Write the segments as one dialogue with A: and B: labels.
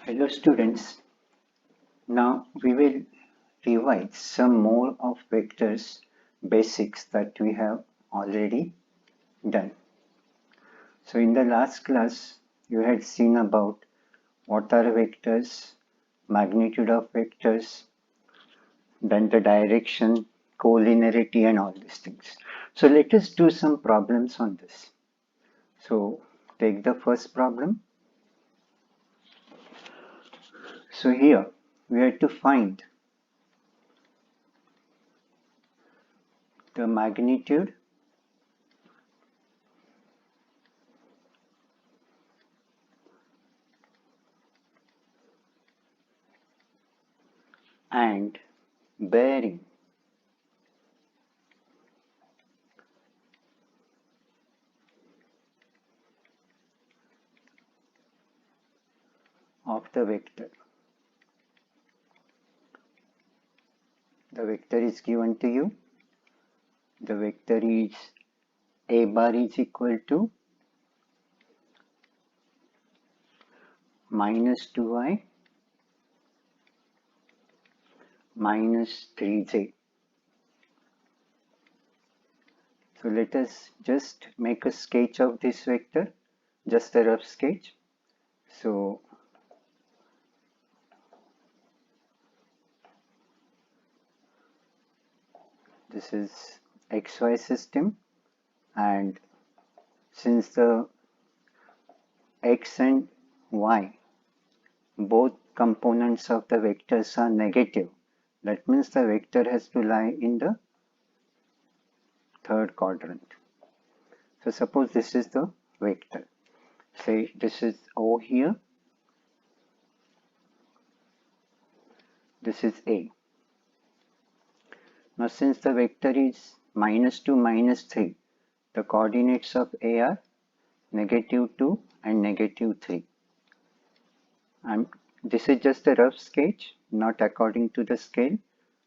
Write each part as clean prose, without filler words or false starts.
A: Hello students, now we will revise some more of vectors basics that we have already done. So in the last class you had seen about what are vectors, magnitude of vectors, then the direction, collinearity and all these things. So let us do some problems on this. So take the first problem. So here we have to find the magnitude and bearing of the vector. The vector is given to you. The vector is a bar is equal to minus 2i minus 3j. So let us just make a sketch of this vector, just a rough sketch. So this is xy system, and since the x and y both components of the vectors are negative, that means the vector has to lie in the third quadrant. So suppose this is the vector. Say this is O here, this is A. Now since the vector is minus 2, minus 3, the coordinates of A are negative 2 and negative 3. And this is just a rough sketch, not according to the scale.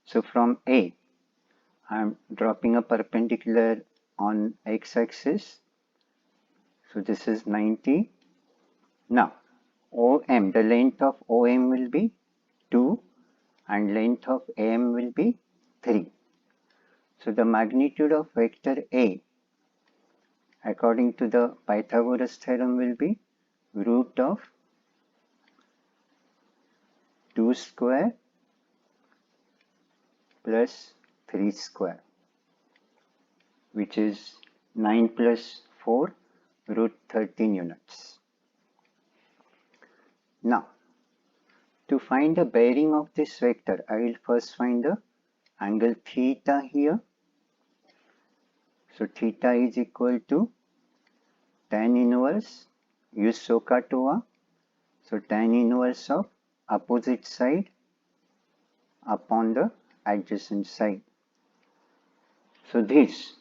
A: So from A, I am dropping a perpendicular on x-axis. So this is 90. Now OM, the length of OM will be 2 and length of AM will be 3. So the magnitude of vector A according to the Pythagoras theorem will be root of 2 square plus 3 square, which is 9 plus 4 root 13 units. Now to find the bearing of this vector, I will first find the angle theta here. So theta is equal to tan inverse, use SOHCAHTOA. So tan inverse of opposite side upon the adjacent side. So this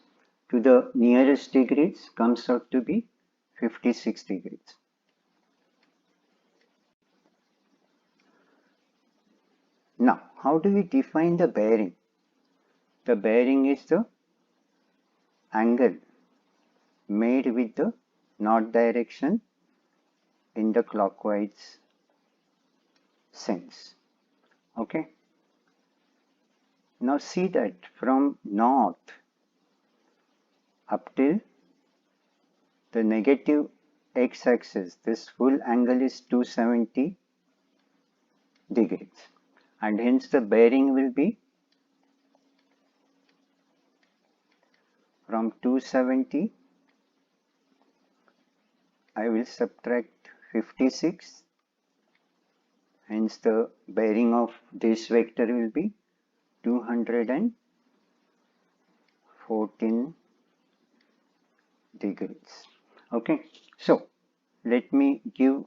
A: to the nearest degrees comes out to be 56 degrees. Now, how do we define the bearing? The bearing is the angle made with the north direction in the clockwise sense. Okay. Now see that from north up till the negative x-axis, this full angle is 270 degrees, and hence the bearing will be from 270, I will subtract 56, hence the bearing of this vector will be 214 degrees. Okay, so let me give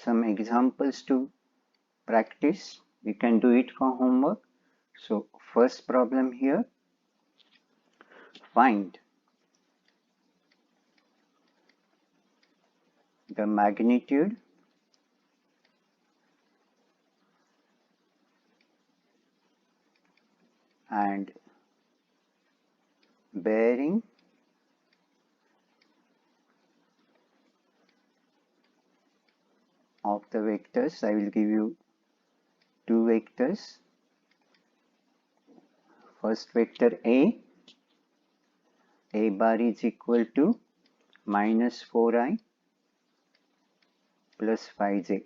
A: some examples to practice. We can do it for homework. So first problem here, find the magnitude and bearing of the vectors. I will give you two vectors. First vector A bar is equal to minus 4i plus 5j,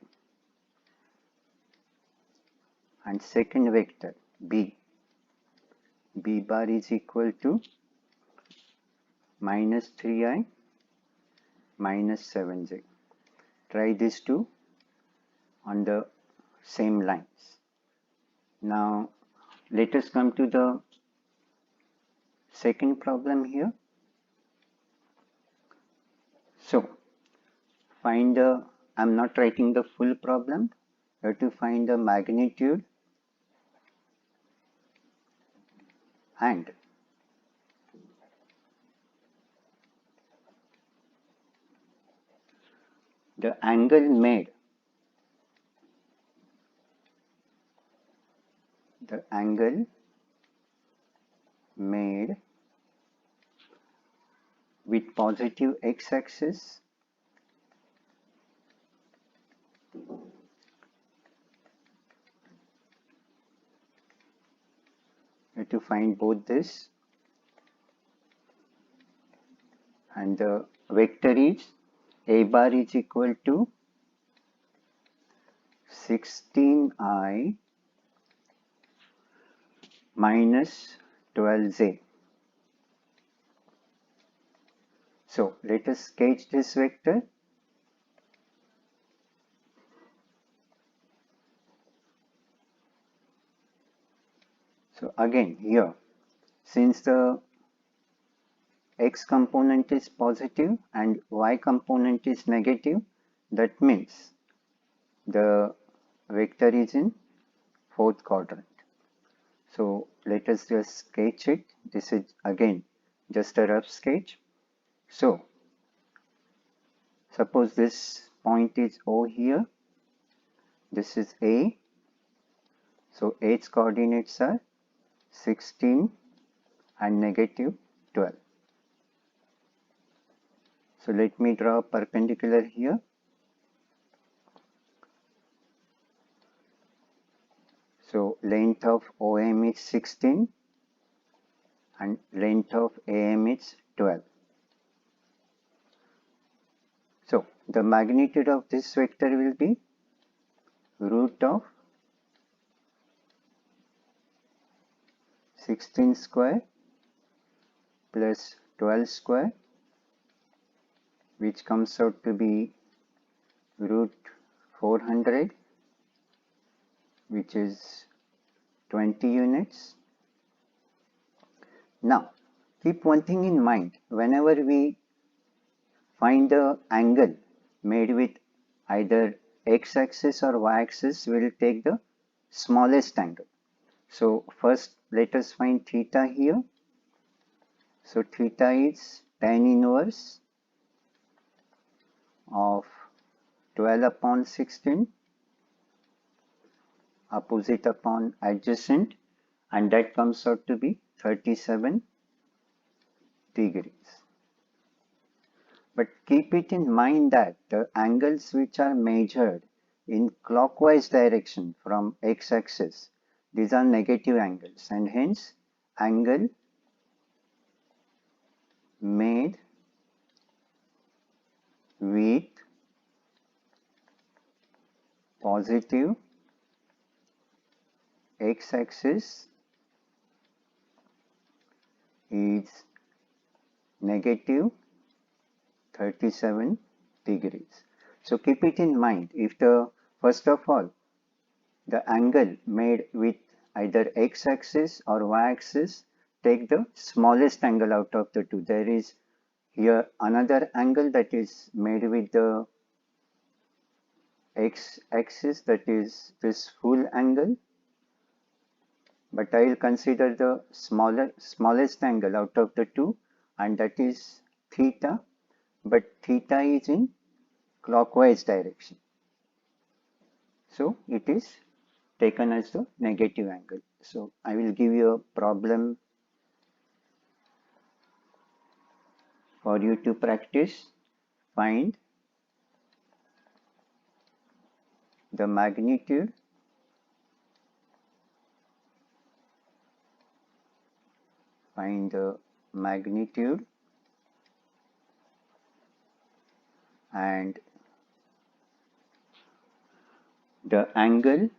A: and second vector B bar is equal to minus 3i minus 7j. Try these two on the same lines. Now let us come to the second problem here. So find the, I'm not writing the full problem, you have to find the magnitude and the angle made with positive x-axis you have to find both this, and the vector is A bar is equal to 16i minus 12j. So let us sketch this vector. So again here, since the x component is positive and y component is negative, that means the vector is in fourth quadrant. So let us just sketch it. This is again just a rough sketch. So suppose this point is O here, this is A, so H's coordinates are 16 and negative 12. So let me draw a perpendicular here. So length of OM is 16 and length of AM is 12. So the magnitude of this vector will be root of 16 square plus 12 square, which comes out to be root 400, which is 20 units. Now keep one thing in mind, whenever we find the angle made with either x-axis or y-axis, we will take the smallest angle. So first let us find theta here. So theta is tan inverse of 12 upon 16 opposite upon adjacent, and that comes out to be 37 degrees. But keep it in mind that the angles which are measured in clockwise direction from x-axis, these are negative angles, and hence angle made with positive x-axis is negative 37 degrees. So keep it in mind, if the, first of all, the angle made with either x-axis or y-axis, take the smallest angle out of the two. There is here another angle that is made with the x-axis, that is this full angle, but I will consider the smallest angle out of the two, and that is theta, but theta is in clockwise direction, so it is taken as the negative angle. So I will give you a problem for you to practice. Find the magnitude find the magnitude and the angle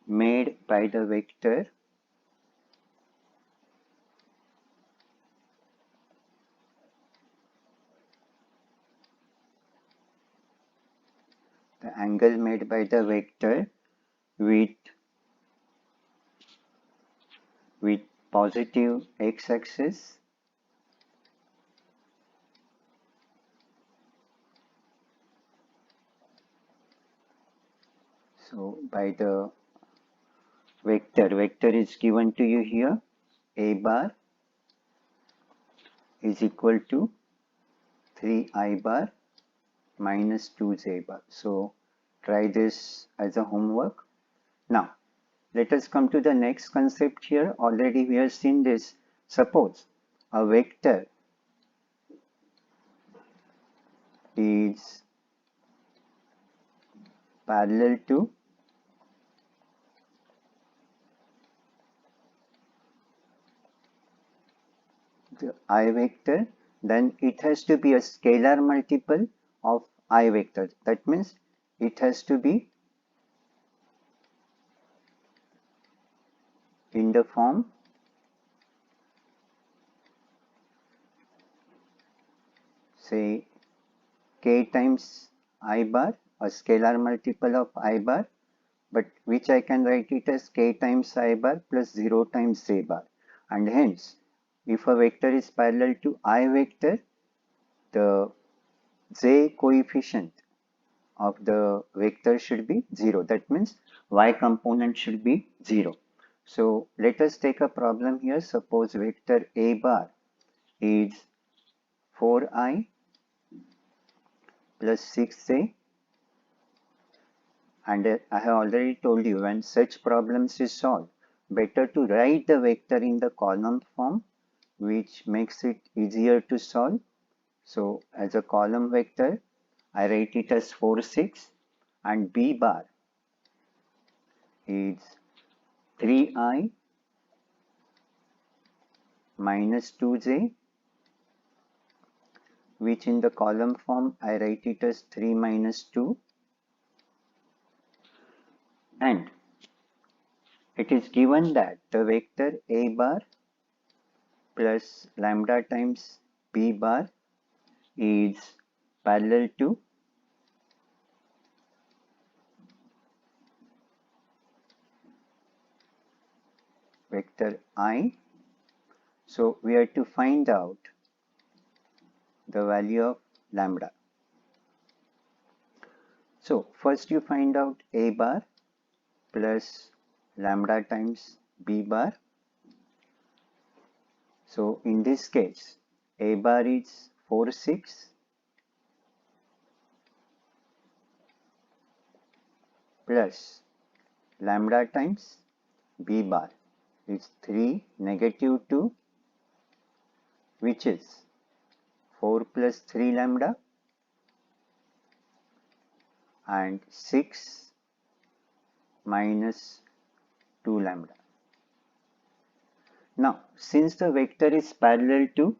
A: made by the vector with positive x-axis so by the vector is given to you here, a bar is equal to 3I bar minus 2j bar. So try this as a homework. Now let us come to the next concept here. Already we have seen this. Suppose a vector is parallel to the I vector, then it has to be a scalar multiple of I vector. That means it has to be in the form say k times I bar, a scalar multiple of I bar, but which I can write it as k times I bar plus 0 times j bar. And hence, if a vector is parallel to I vector, the j coefficient of the vector should be 0. That means y component should be 0. So let us take a problem here. Suppose vector a bar is 4i plus 6j, and I have already told you when such problems is solved, better to write the vector in the column form, which makes it easier to solve. So as a column vector, I write it as 4, 6, and b bar is 3i minus 2j, which in the column form I write it as 3 minus 2, and it is given that the vector a bar plus lambda times b bar is parallel to vector I. So we have to find out the value of lambda. So first you find out a bar plus lambda times b bar. So in this case, a bar is 4, 6 plus lambda times b bar is 3 negative 2, which is 4 plus 3 lambda, and 6 minus 2 lambda. Now, since the vector is parallel to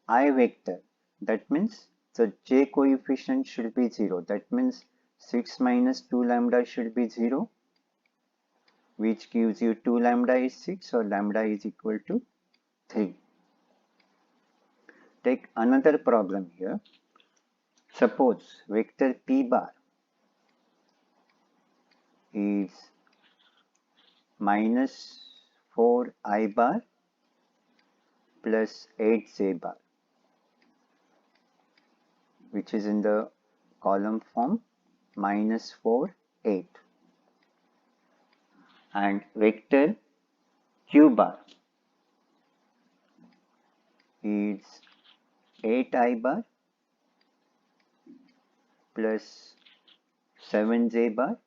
A: I vector, that means the j coefficient should be 0. That means 6 minus 2 lambda should be 0, which gives you 2 lambda is 6, or lambda is equal to 3. Take another problem here. Suppose vector p bar is minus 4i bar plus 8j bar, which is in the column form minus 4, 8. And vector q bar is 8i bar plus 7j bar,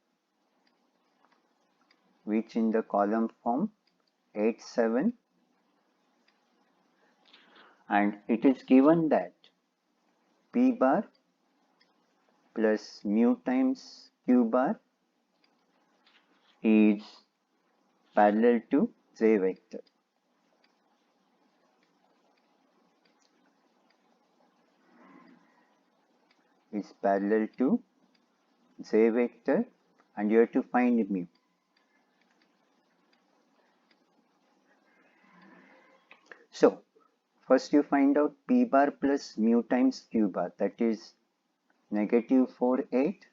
A: which in the column form 8, 7. and it is given that p bar plus mu times q bar is parallel to j vector. Is parallel to j vector, and you have to find mu. So first you find out p bar plus mu times q bar, that is negative 4 8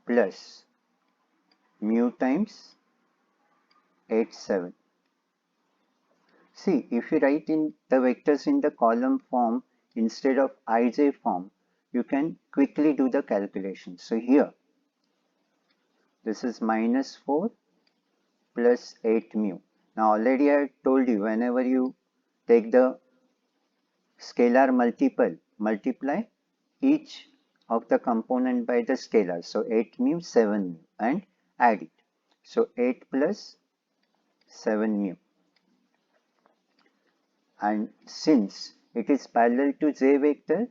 A: plus mu times 8 7. See, if you write in the vectors in the column form instead of ij form, you can quickly do the calculation. So here, this is minus 4 plus 8 mu. Now already I told you, whenever you take the scalar multiple, multiply each of the component by the scalar. So 8 mu, 7 mu, and add it. So 8 plus 7 mu. And since it is parallel to j vector,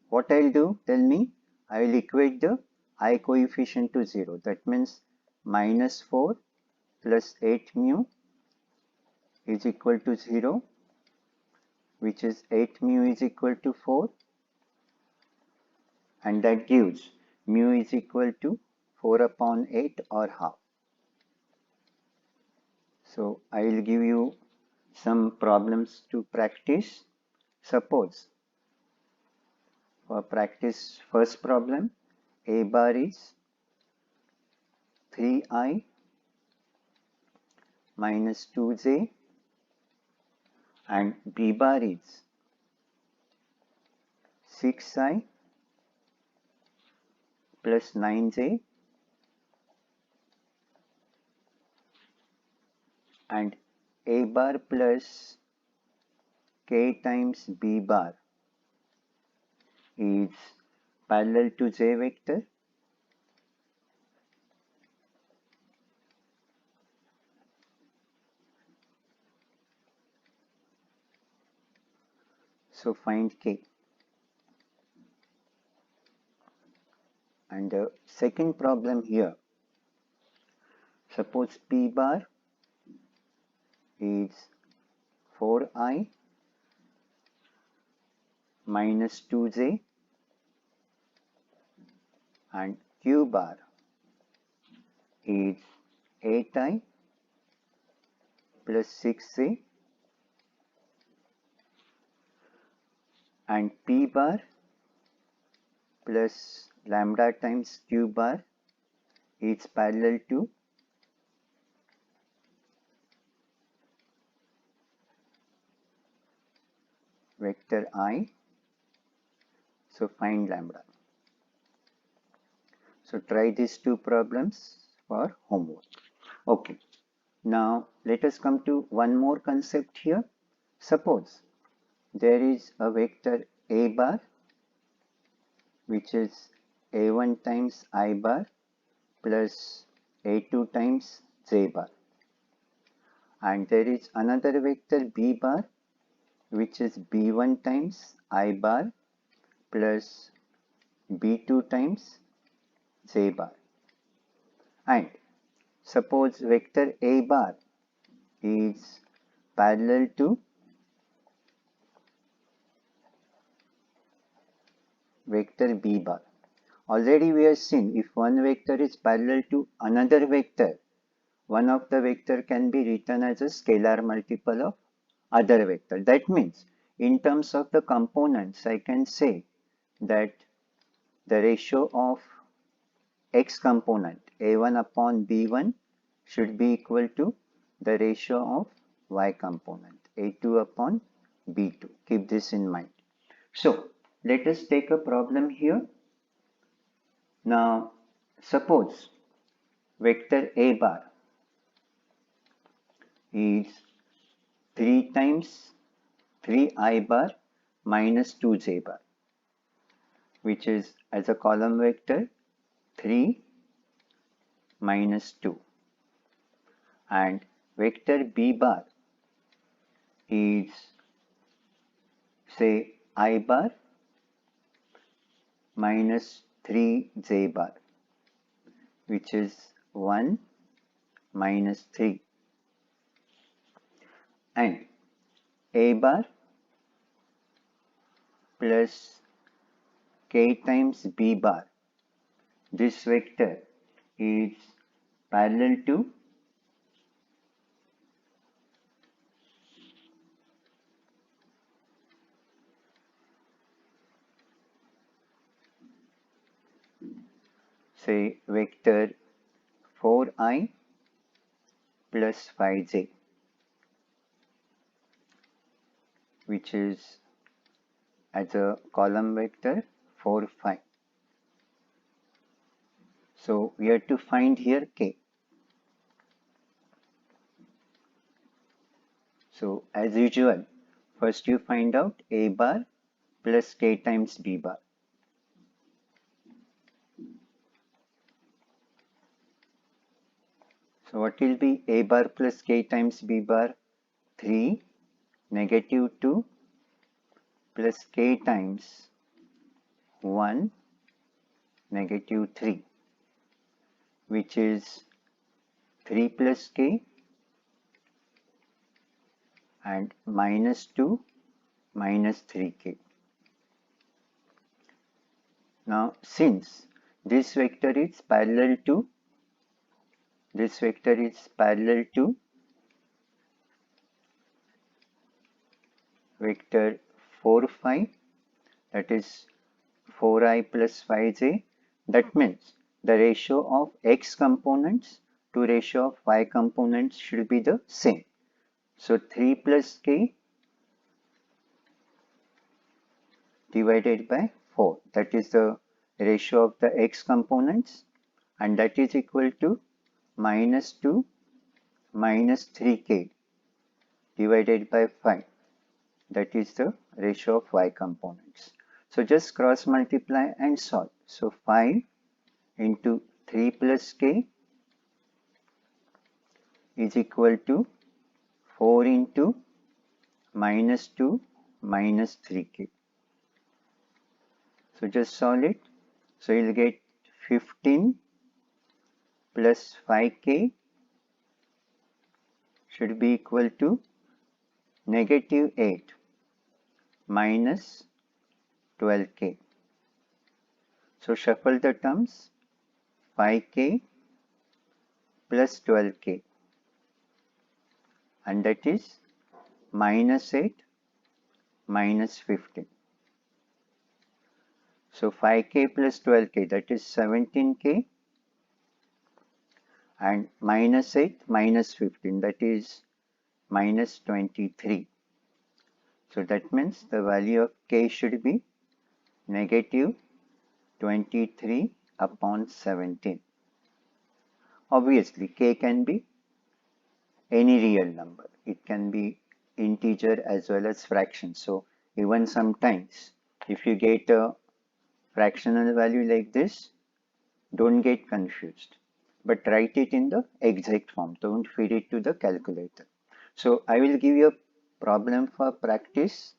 A: what I'll do, tell me, I will equate the I coefficient to 0. That means minus 4 plus 8 mu is equal to 0, which is 8 mu is equal to 4, and that gives mu is equal to 4 upon 8 or half. So I will give you some problems to practice. Suppose for practice, first problem, a bar is 3i minus 2j and b bar is 6i plus 9j and a bar plus k times b bar is parallel to j vector. So find k. And the second problem here, suppose p bar is 4i minus 2j and q bar is 8i plus 6j and p bar plus lambda times q bar is parallel to vector I. So find lambda. So try these two problems for homework. Okay. Now let us come to one more concept here. Suppose there is a vector a bar which is a1 times I bar plus a2 times j bar, and there is another vector b bar which is b1 times I bar plus b2 times j bar, and suppose vector a bar is parallel to vector b bar. Already we have seen, if one vector is parallel to another vector, one of the vector can be written as a scalar multiple of other vector. That means in terms of the components, I can say that the ratio of x component a1 upon b1 should be equal to the ratio of y component a2 upon b2. Keep this in mind. So let us take a problem here. Now suppose vector a bar is 3 times 3i bar minus 2j bar, which is as a column vector 3 minus 2, and vector b bar is, say, I bar minus 3j bar, which is 1 minus 3, and a bar plus k times b bar. This vector is parallel to say vector 4i plus 5j, which is as a column vector 4, 5. So we have to find here k. So as usual, first you find out a bar plus k times b bar. So what will be a bar plus k times b bar? 3 negative 2 plus k times 1 negative 3, which is 3 plus k and minus 2 minus 3k. Now since this vector is parallel to vector 4, 5, that is 4i plus 5j, that means the ratio of x components to ratio of y components should be the same. So 3 plus k divided by 4, that is the ratio of the x components, and that is equal to minus 2 minus 3k divided by 5, that is the ratio of y components. So just cross multiply and solve. So 5 into 3 plus k is equal to 4 into minus 2 minus 3k. So just solve it. So you'll get 15 plus 5k should be equal to negative 8 minus 12k. So shuffle the terms, 5k plus 12k, and that is minus 8 minus 15. So 5k plus 12k, that is 17k, and minus 8 minus 15, that is minus 23. So that means the value of k should be negative 23 upon 17. Obviously, k can be any real number. It can be integer as well as fraction. So even sometimes if you get a fractional value like this, don't get confused, but write it in the exact form. Don't feed it to the calculator. So I will give you a problem for practice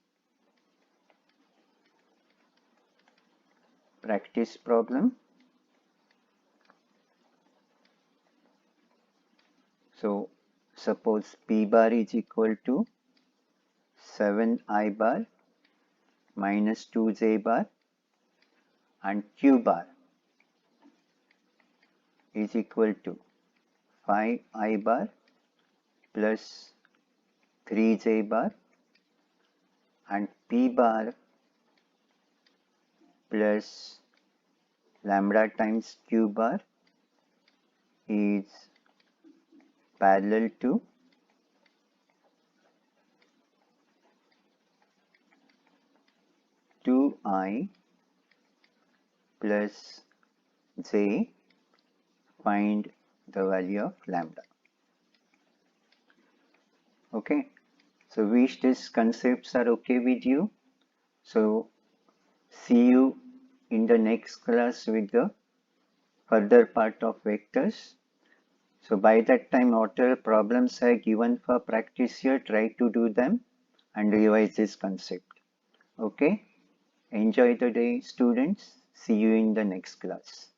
A: problem. So suppose p bar is equal to 7i bar minus 2j bar, and q bar is equal to 5i bar plus 3j bar, and p bar plus lambda times q bar is parallel to 2i plus j. Find the value of lambda. Okay, so wish these concepts are okay with you. So see you in the next class with the further part of vectors. So by that time, whatever problems are given for practice here, try to do them and revise this concept. Okay? Enjoy the day, students. See you in the next class.